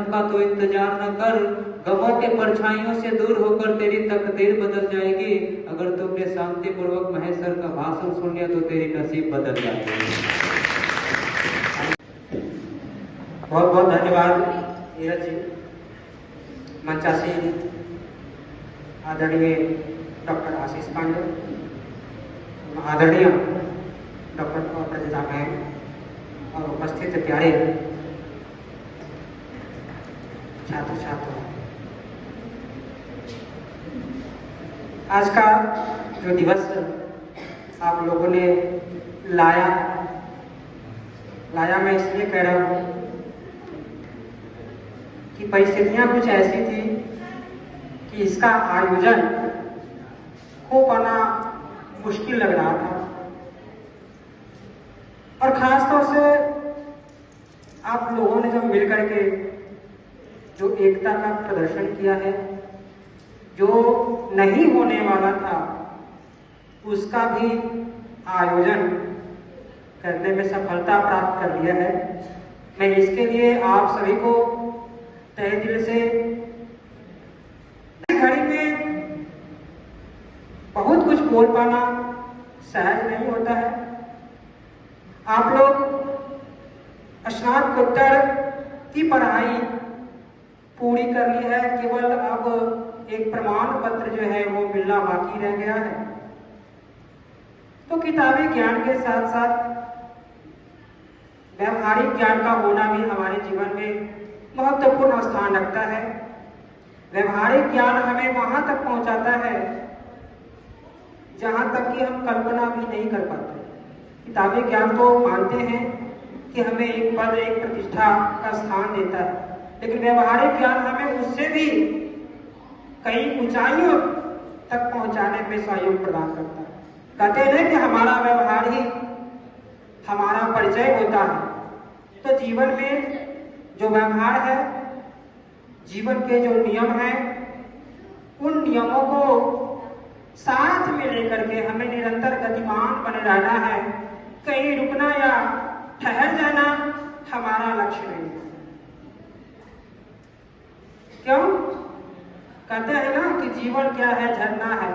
का तो इंतजार न कर, गमों के परछाइयों से दूर होकर तेरी तकदीर बदल जाएगी। अगर तुमने शांति पूर्वक महेश्वर का भाषण सुन लिया तो तेरी नसीब बदल जाएगी। बहुत बहुत धन्यवाद नीरज जी। मंचासीन आदरणीय डॉक्टर आशीष पांडे, आदरणीय डॉक्टर प्रजिता मैम और उपस्थित प्यारे छात्र छात्रा, आज का जो दिवस आप लोगों ने लाया मैं इसलिए कह रहा हूं कि परिस्थितियां कुछ ऐसी थी कि इसका आयोजन हो पाना मुश्किल लग रहा था, और खासतौर से आप लोगों ने जब मिलकर के जो एकता का प्रदर्शन किया है, जो नहीं होने वाला था उसका भी आयोजन करने में सफलता प्राप्त कर लिया है। मैं इसके लिए आप सभी को तहे दिल से, घड़ी में बहुत कुछ बोल पाना सहज नहीं होता है। आप लोग स्नातकोत्तर की पढ़ाई पूरी कर ली है, केवल अब एक प्रमाण पत्र जो है वो मिलना बाकी रह गया है। तो किताबी ज्ञान के साथ साथ व्यवहारिक ज्ञान का होना भी हमारे जीवन में महत्वपूर्ण स्थान रखता है। व्यवहारिक ज्ञान हमें वहां तक पहुंचाता है जहां तक कि हम कल्पना भी नहीं कर पाते। किताबी ज्ञान तो मानते हैं कि हमें एक पद, एक प्रतिष्ठा का स्थान देता है, लेकिन व्यवहारिक ज्ञान हमें उससे भी कई ऊंचाइयों तक पहुंचाने में सहयोग प्रदान करता है। कहते हैं कि हमारा व्यवहार ही हमारा परिचय होता है। तो जीवन में जो व्यवहार है, जीवन के जो नियम हैं, उन नियमों को साथ में लेकर के हमें निरंतर गतिमान बने रहना है। कहीं रुकना या ठहर जाना हमारा लक्ष्य नहीं है। क्यों? कहते हैं ना कि जीवन क्या है, झरना है,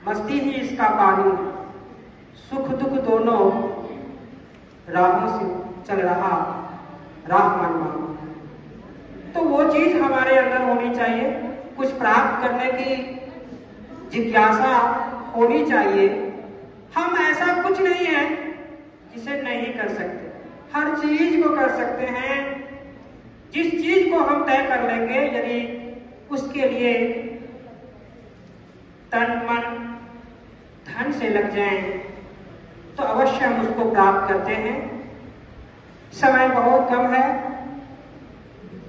मस्ती ही इसका पानी, सुख दुख दोनों राहों से चल रहा राह मनमान। तो वो चीज हमारे अंदर होनी चाहिए, कुछ प्राप्त करने की जिज्ञासा होनी चाहिए। हम ऐसा कुछ नहीं है जिसे नहीं कर सकते, हर चीज को कर सकते हैं। जिस चीज को हम तय कर लेंगे, यदि उसके लिए तन मन धन से लग जाएं, तो अवश्य हम उसको प्राप्त करते हैं। समय बहुत कम है,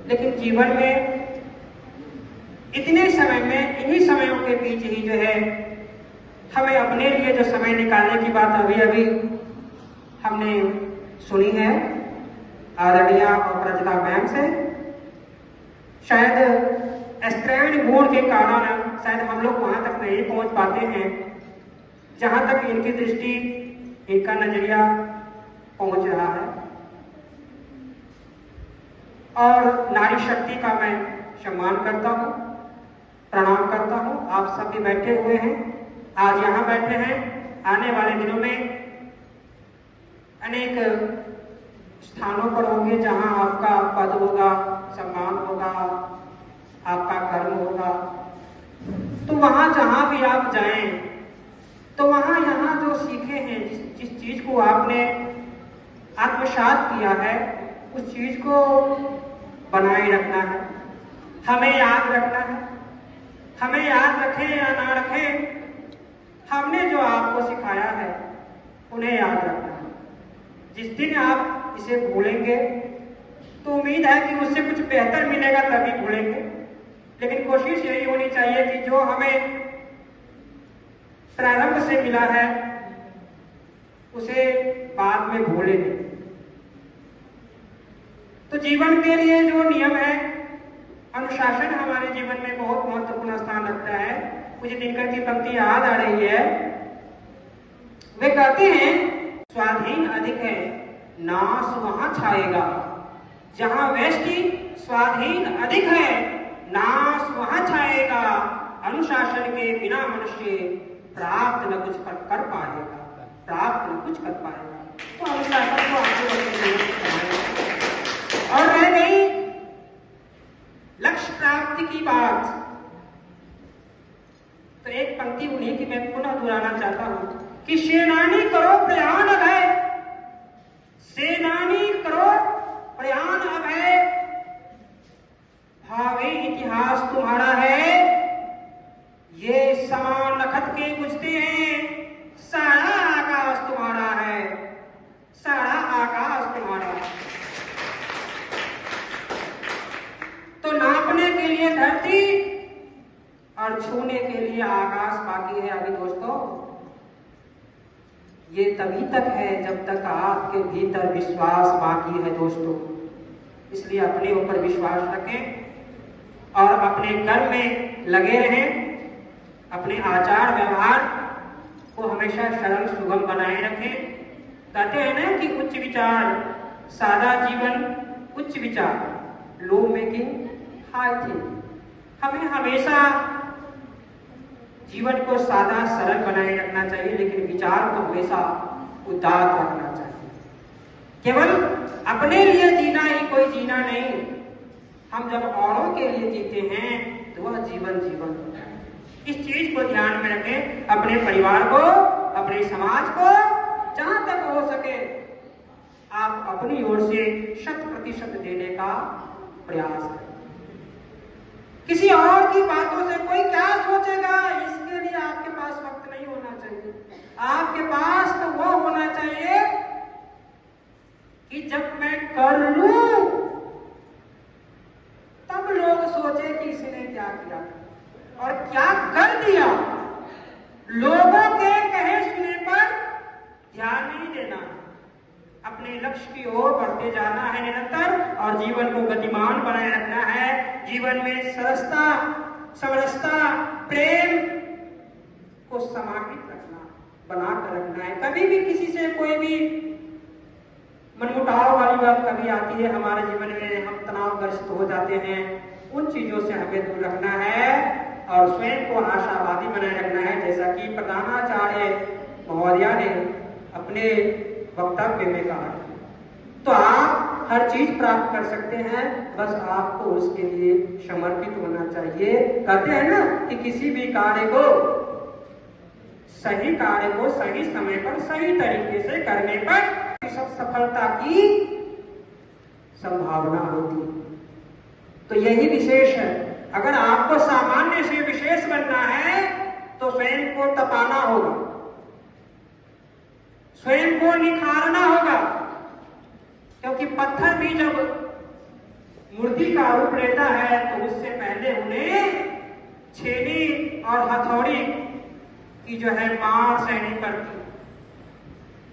लेकिन जीवन में इतने समय में, इन्हीं समयों के बीच ही जो है हमें अपने लिए जो समय निकालने की बात अभी अभी हमने सुनी है आदरणीय और प्रजिता मैम से। शायद स्त्रैण गुण के कारण शायद हम लोग वहां तक नहीं पहुंच पाते हैं जहां तक इनकी दृष्टि, इनका नजरिया पहुंच रहा है। और नारी शक्ति का मैं सम्मान करता हूं, प्रणाम करता हूं। आप सभी बैठे हुए हैं, आज यहाँ बैठे हैं, आने वाले दिनों में अनेक स्थानों पर होंगे जहां आपका पद होगा, सम्मान होगा, आपका कर्म होगा। तो वहां जहां भी आप जाएं, तो वहां यहाँ जो सीखे हैं, जिस चीज को आपने आत्मसात किया है, उस चीज को बनाए रखना है, हमें याद रखना है। हमें याद रखें या ना रखें, हमने जो आपको सिखाया है उन्हें याद रखना है। जिस दिन आप इसे भूलेंगे तो उम्मीद है कि उससे कुछ बेहतर मिलेगा, तभी भूलेंगे। लेकिन कोशिश यही होनी चाहिए कि जो हमें प्रारंभ से मिला है उसे बाद में भूले नहीं। तो जीवन के लिए जो नियम है, अनुशासन हमारे जीवन में बहुत महत्वपूर्ण स्थान रखता है। मुझे दिनकर की पंक्ति याद आ रही है। वे कहते हैं, स्वाधीन अधिक है, नाश वहां छाएगा जहां व्यष्टि स्वाधीन अधिक है, नाश वहां छाएगा, अनुशासन के बिना मनुष्य प्राप्त न कुछ कर पाएगा, प्राप्त न कुछ कर पाएगा। तो अनुशासन को और रह गई लक्ष्य प्राप्ति की बात, तो एक पंक्ति उन्हीं की मैं पुनः दोहराना चाहता हूं कि सेनानी करो प्रयाण अभय, सेनानी करो प्रयाण अभय, भावी इतिहास तुम्हारा है, ये समान नखत के बुझते हैं, सारा आकाश तुम्हारा है, सारा आकाश तुम्हारा है। तो नापने के लिए धरती और छूने के लिए आकाश बाकी है। अभी दोस्तों ये तभी तक है जब तक आपके भीतर विश्वास बाकी है दोस्तों। इसलिए अपने ऊपर विश्वास रखें और अपने कर्म में लगे रहें, अपने आचार व्यवहार को हमेशा सरल सुगम बनाए रखें। कहते हैं ना कि उच्च विचार सादा जीवन, उच्च विचार लो मेकिंग हाई थिंकिंग। हमें हमेशा जीवन को सादा सरल बनाए रखना चाहिए, लेकिन विचार को हमेशा उदार रखना चाहिए। केवल अपने लिए जीना ही कोई जीना नहीं, हम जब औरों के लिए जीते हैं तो वह जीवन जीवन होता है। इस चीज को ध्यान में रखें। अपने परिवार को, अपने समाज को जहां तक हो सके आप अपनी ओर से 100% देने का प्रयास करें। किसी और की बातों से कोई क्या सोचेगा इसके लिए आपके पास वक्त नहीं होना चाहिए। आपके पास तो वो होना चाहिए कि जब मैं कर लूं तब लोग सोचे कि इसने क्या किया और क्या कर दिया। लोगों के कहे सुने पर ध्यान नहीं देना, अपने लक्ष्य की ओर बढ़ते जाना है निरंतर और जीवन को गतिमान बनाए रखना है। जीवन में सरसता, समरसता, प्रेम को समाहित रखना, बनाकर रखना है। कभी भी किसी से कोई भी मनमुटाव वाली बात कभी आती है हमारे जीवन में, हम तनावग्रस्त हो जाते हैं, उन चीजों से हमें दूर रखना है और स्वयं को आशावादी बनाए रखना है। जैसा कि प्रधानाचार्य महोदया ने अपने वक्तव्य में कहा, तो आप हर चीज प्राप्त कर सकते हैं, बस आपको उसके लिए समर्पित होना चाहिए। कहते हैं ना कि किसी भी कार्य को, सही कार्य को सही समय पर सही तरीके से करने पर सफलता की संभावना होती है। तो यही विशेष है। अगर आपको सामान्य से विशेष बनना है तो स्वयं को तपाना होगा, स्वयं को निखारना होगा, क्योंकि पत्थर भी जब मूर्ति का रूप लेता है तो उससे पहले उन्हें छेनी और हथौड़ी की जो है मार सहनी पड़ती।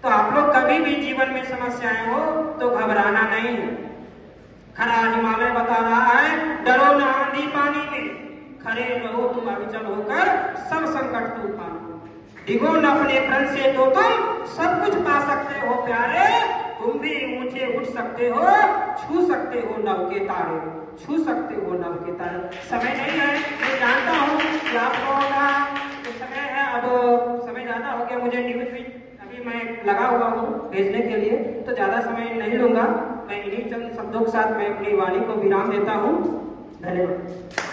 तो आप लोग कभी भी जीवन में समस्याएं हो तो घबराना नहीं है। खरा हिमालय बता रहा है, डरो न आंधी पानी में, खड़े रहो तुम अविचल होकर सब संकट तूफान में, डिगो न अपने प्रण से तो तुम सब कुछ पा सकते हो प्यारे, तुम भी ऊंचे उठ सकते हो, छू सकते हो नभ के तारे, छू सकते हो नभ के तारे। समय नहीं है, मैं जानता हूँ कि आप लोगों का समय है, अब समय ज्यादा हो गया, मुझे न्यूज भी अभी मैं लगा हुआ हूँ भेजने के लिए, तो ज्यादा समय नहीं लूंगा। मैं इन्हीं चंद शब्दों के साथ मैं अपनी वाणी को विराम देता हूँ। धन्यवाद।